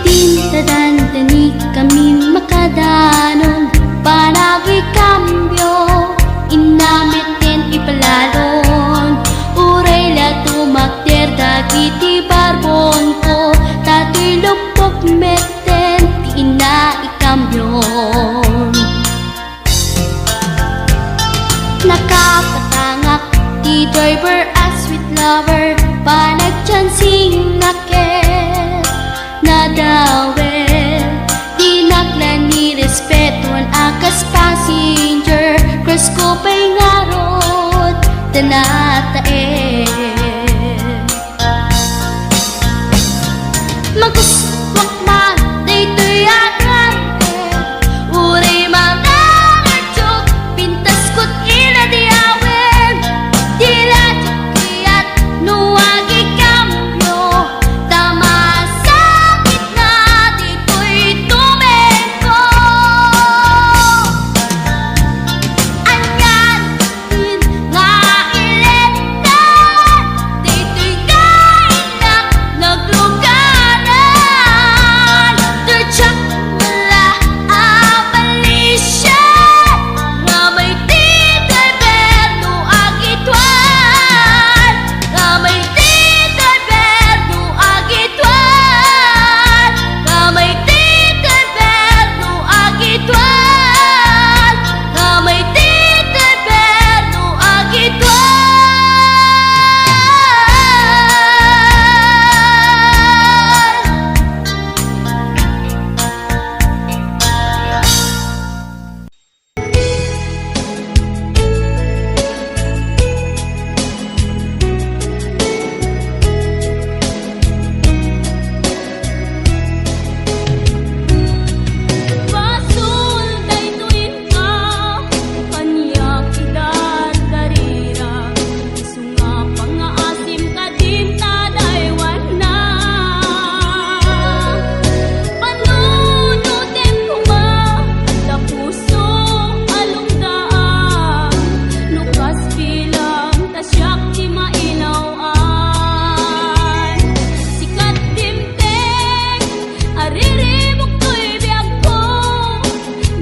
din tadantani kami makadanon panagi kambyo inamiten ipalalon uray la tumakter dagiti barbon ko tatoy lupok meten ti ina ikambyon nakapatangak ti driver as sweet lover panagchansing naket nadawel di naklan ni respeton akas passenger cross ko pa'y ngarot tanatae maguswak man daytoy agante uray mga ngadjok pintas ko't ina di awen dila jokiyat nuwagi kambyo tama sakit na dito'y tumeko anyan din nga ilenta dito'y kainak naglugaran turtsak mula abalisya nga may tito'y berno agitwan nga may tito'y berno agitwan nga may tito'y berno agitwan nga may tito'y berno agitwan Basul daytoy ka kanya kidar darira isunga pangaasim kadim tadaywan na panunutin kuma da puso alungdaan nukas bilang tasyak di mainawaan sikat dimteng ariribok to'y biyag ko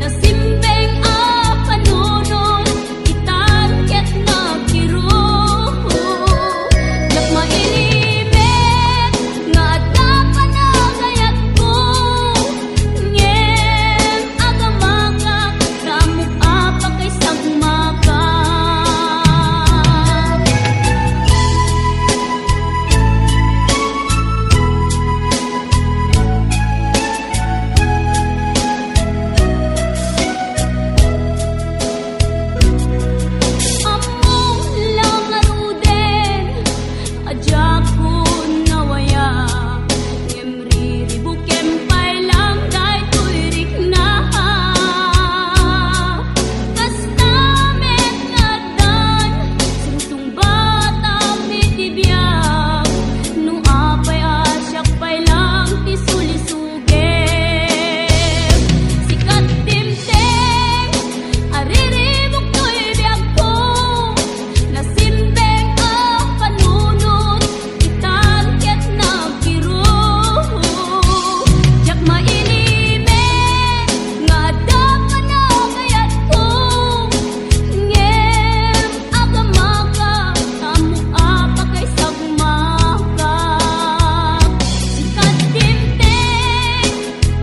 nasimbeng a panunod itangket na kiro yak mainibet nga adda panagayat ko ngem agamagak kamuk apa kay sagmaka among lang aruden adya ko nawaya ngem riribukem pay lang daytoy riknaha kasta met ngadan sumsung bata mitibiyag no apay asyak pay lang ti sulisugem sikat dimteng ariribok to'y biyag ko nasimbeng a panunod itangket na kiro yak mainibet nga adda panagayat ko ngem agamaka kamuk apa kay sagmaka sikat dimteng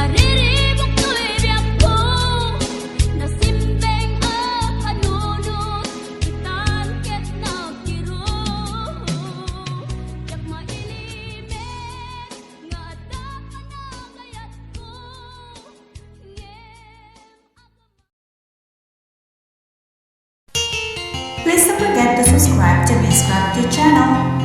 ariribok to'y biyag ko nasimbeng a panunod itangket na kiro yak mainibet nga adda panagayat ko Please don't forget to subscribe to Miss Crafty channel.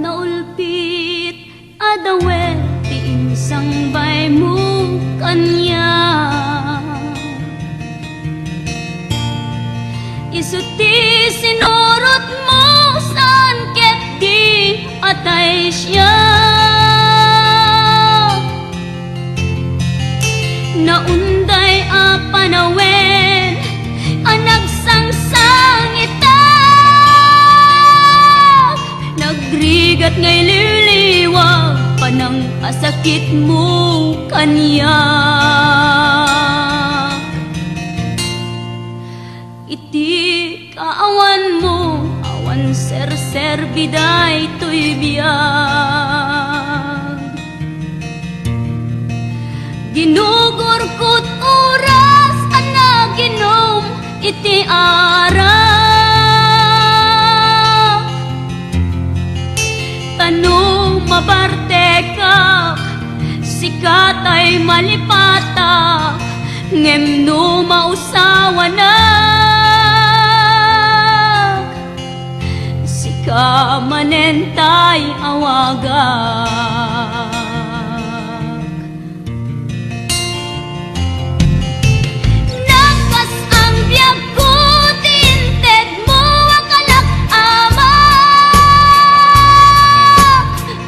naulpit adawet ti insang bay mo kanya isuti sinurot mo saan ket di atay siya naunday a panawen ang nagsangsang ita ngay liliwag pa ng asakit mo kanya. Iti kaawan mo, awan ser biday to'y biyag. Ginugurkot oras ana ginom iti ara. Tano mabarte ka, sikat ay malipata, ngem no mausawa na. Sika manentay awagak. Nakas ang biyag ko, tinted mo akalak ama.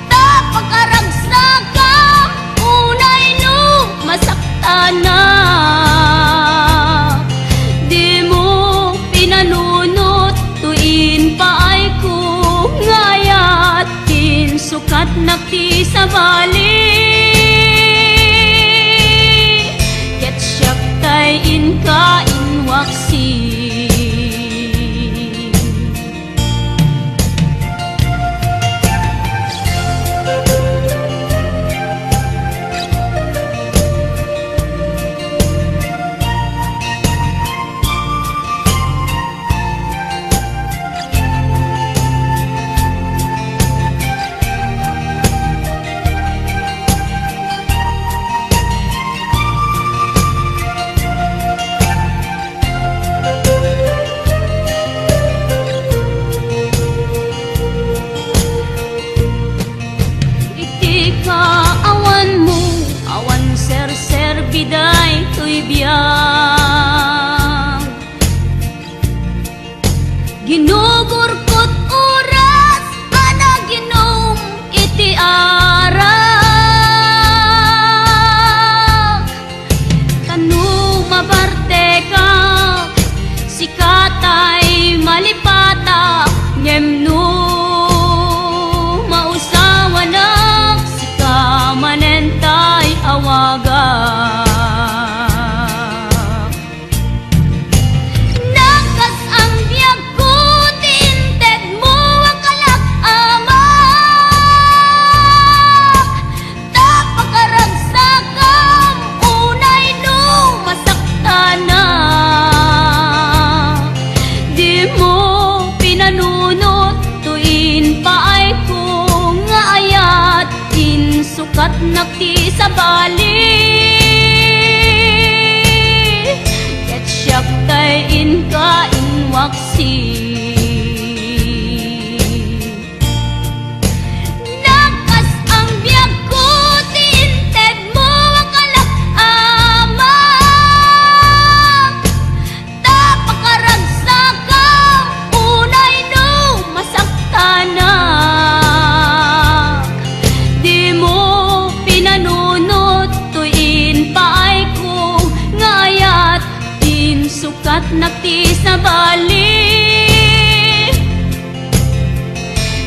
Tapakaragsak ka, unay no masakta na. Di mo pinanunot, tuin pa ay ko ngayat, sukat nakti sa bali. Ket siyak tay inka inwaksi. Biday to'y biyag. Ginugurkot oras ana ginom iti ara. Tanu mabarte ka, sikatay malipata, ngem no mausawa na. Sika manentay awaga. Sukat nakti sa bali. Ket siyak tay inka inwaksi. Nakas ang biyag ko, tinted mo akalak ama. Tapakaragsak ka, unay no masakta na. Sukat nakti sa bali.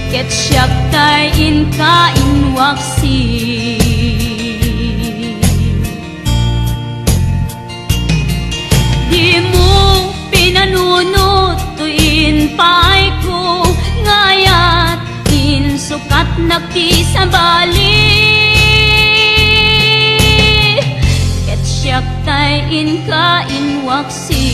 Ket siyak tay inka inwaksi. Di mo pinanunot, tuin pa'y ko ngayat, sukat nakti sa bali. Siyak tay inka inwaksi.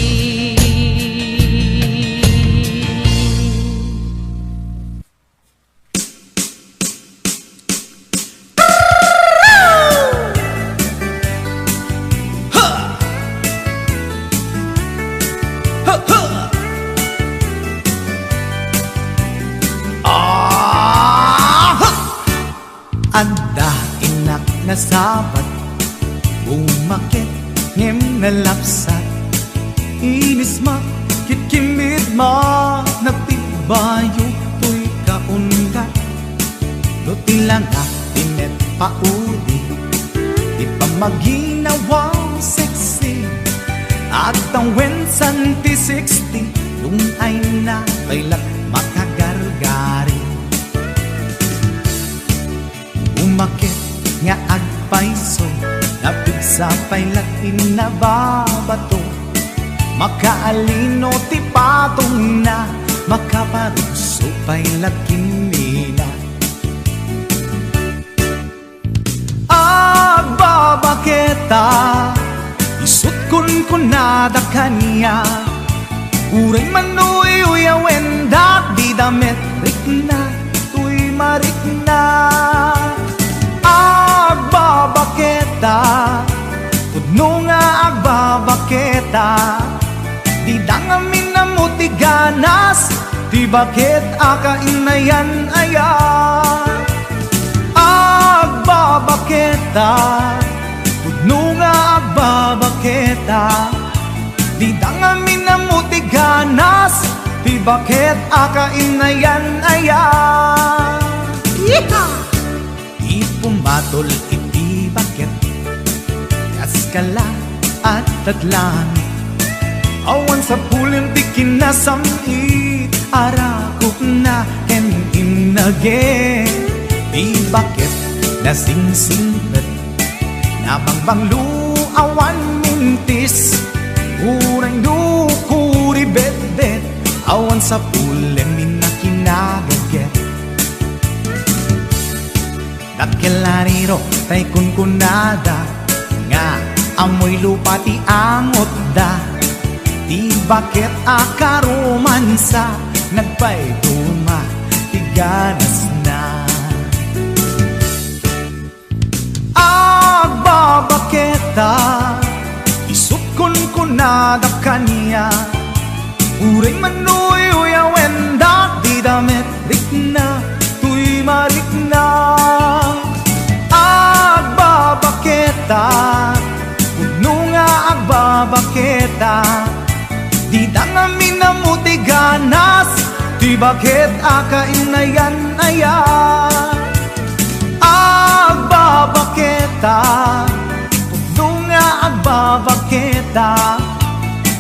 Anda inak na sabat, umakit ngem nalapsat, inis makikimit ma, nagtibayo to'y kaundat. No tilanga tinet paudi, di pa maginawang sexy, at ang wensan ti 60, nung ay na kailat makagargari. sapay latin na babato, makaalino ti patong na, makaparuso pa'y lakinina. Agbabaketa, isut kun nada kanya, uray manuy uyawen dat di damit rikna, tuy marikna. Agbabaketa, pudno nga agbabaketa, di dangamin na muti ganas, di bakit akainayan ayan. Agbabaketa, pudno nga agbabaketa, di dangamin na muti ganas, di bakit akainayan ayan. Yeehaw! Ipumatol iti bakit, kaskala at tatlangit, awan sa pulim di kinasamit, arakok na ken inage, di bakit nasingsingpet, nabangbang luawan mintis, uray nukuri bet-bet, awan sa pulim minakinagaget. Dakilariro tay kunkunada, nga amoy lupa ti angot da, di bakit akaromansa, nagpay tuma ti ganas na. Agbabaketa, isut kunkunada kanya, uray manuy uyawen da, di damit rikna, tuy marikna. Agbabaketa, pudno nga agbabaketa, di dangamin na muti ganas, di bakit akainayan ayan. Agbabaketa, pudno nga agbabaketa,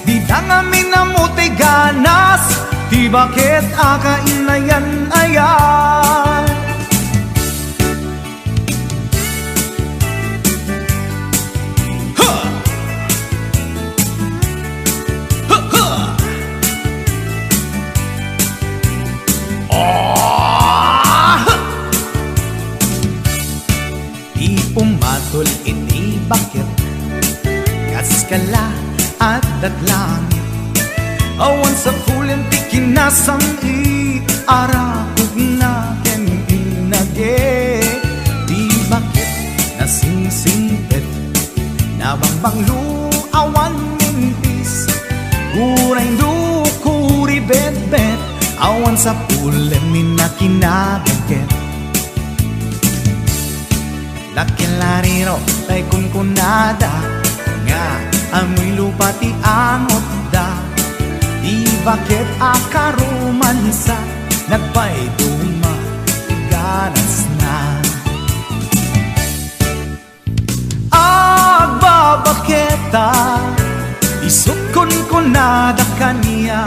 di dangamin na muti ganas, di bakit akainayan ayan. Pumatol iti bakit, kaskala at datlangit, awan sa pulim ti kinasamit, arakog na ken inage, di bakit nasingsingpet, nabangbang luawan mintis, uray dukuri bet-bet, awan sa pulim minakinagaget. Dakilariro tay kunkunada, nga amoy lupa ti angot da, di bakit akaromansa, nagpay tuma ganas na. Agbabaketa, isut kunkunada kanya,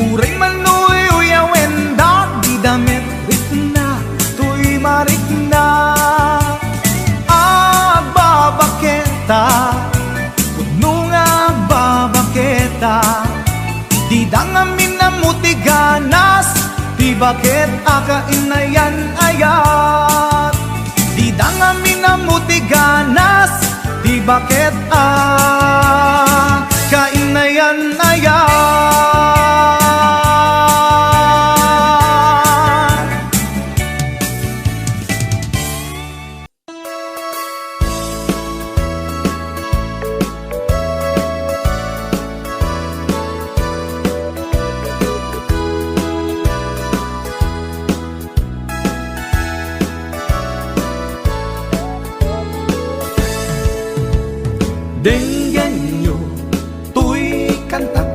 uray manuy uyawen da, di damit rikna, tuy marikna. Agbabaketa, pudno nga agbabaketa, di dangamin na muti ganas, di bakit akainayan ayat. Di dangamin na muti ganas, di bakit akainayan ayat. Denggan nyo, tuy kantak,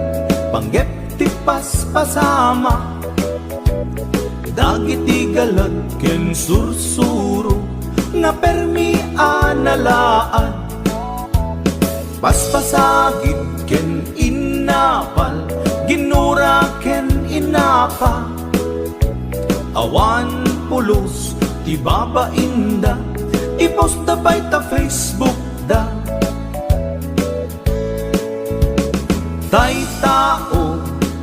panggep ti paspasama, dagiti galad ken sursuro, nga permi analaan, paspasagit ken inapal, ginura ken inapa, awan pulos ti babainda, ipost da bay ta Facebook da.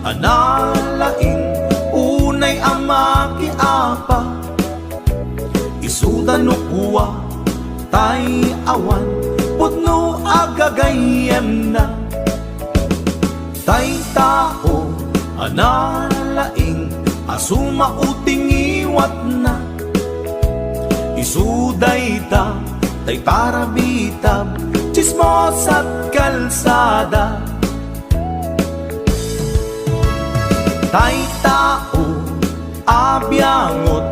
analaing unay ama kiapa isudan no kuwa tay awan putno agagayem na tay tao analaing asuma uting iwat na isuday ta tay parabitab chismos at kalsada tay tao abyangot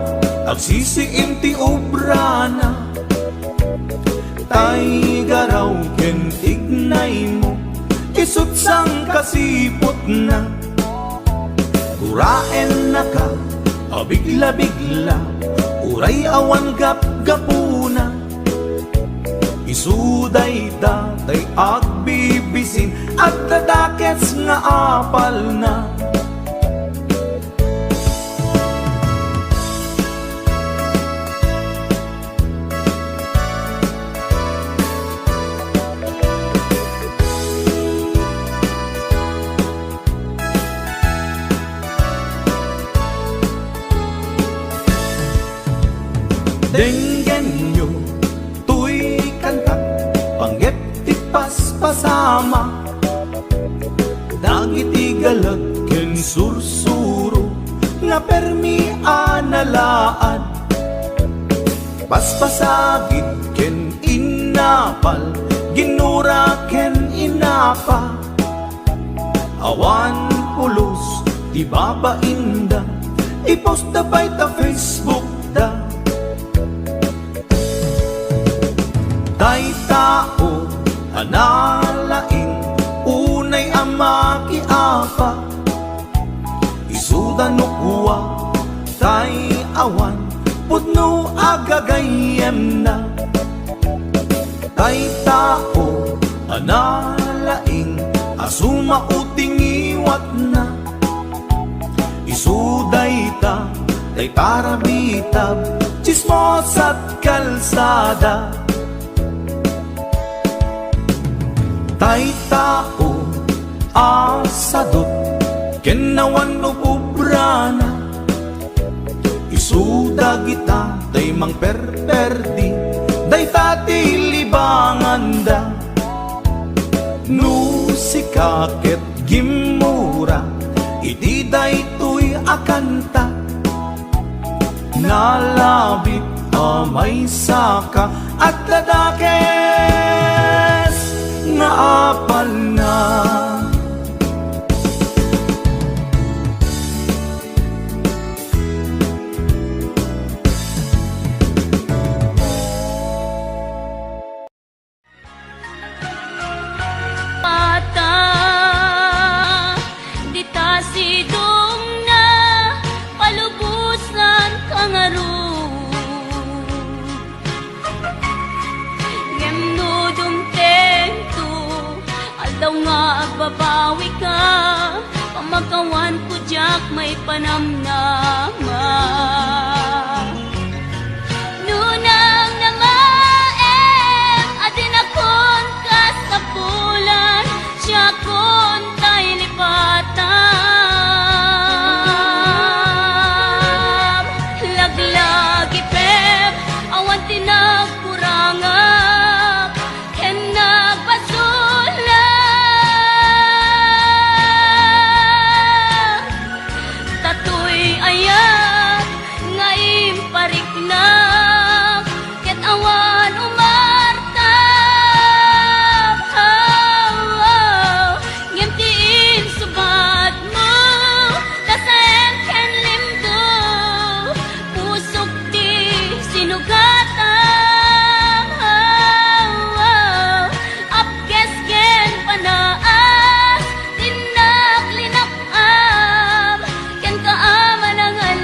agsisiim ti obra na tay garaw ken tignay mo isut sang kasipot na duraen na ka abigla-bigla uray awan gap-gapuna isuday datay agbibisin at dadakets nga apal na denggen nyo tuy kantak panggep ti paspasama dagiti galag ken sursuro nga permi analaan paspasagid ken inapal ginura ken inapa awan pulos di babainda ipost da by ta Facebook da tay tao analaing unay ama kiapa isudan no kuwa tay awan putno agagayem na tay tao analaing asuma uting iwat na isuday ta tay parabitab chismos at kalsada tay tao asadot kenawan no pubrana isuda kita tay mang perperdi day tati libanganda no sikaket gimura iti day tuy akanta nalabit amay saka at ladakes nga apal na Bata, di ta sidong na palubusan kangaro daw nga agbabawi ka pamagawan ko jak may panamnama nunang namaem adin akon kasapulan siya kon tay lipatam laglagi pep awan tinagkurangap ken nagpasulan ayat ngaim pariknak ket awan umartap ngemtiin subat mo kasen ken limdo pusok di sinugatan apkes ken panaas tinag linakam ken kaama nangan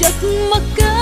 giấc mơ cao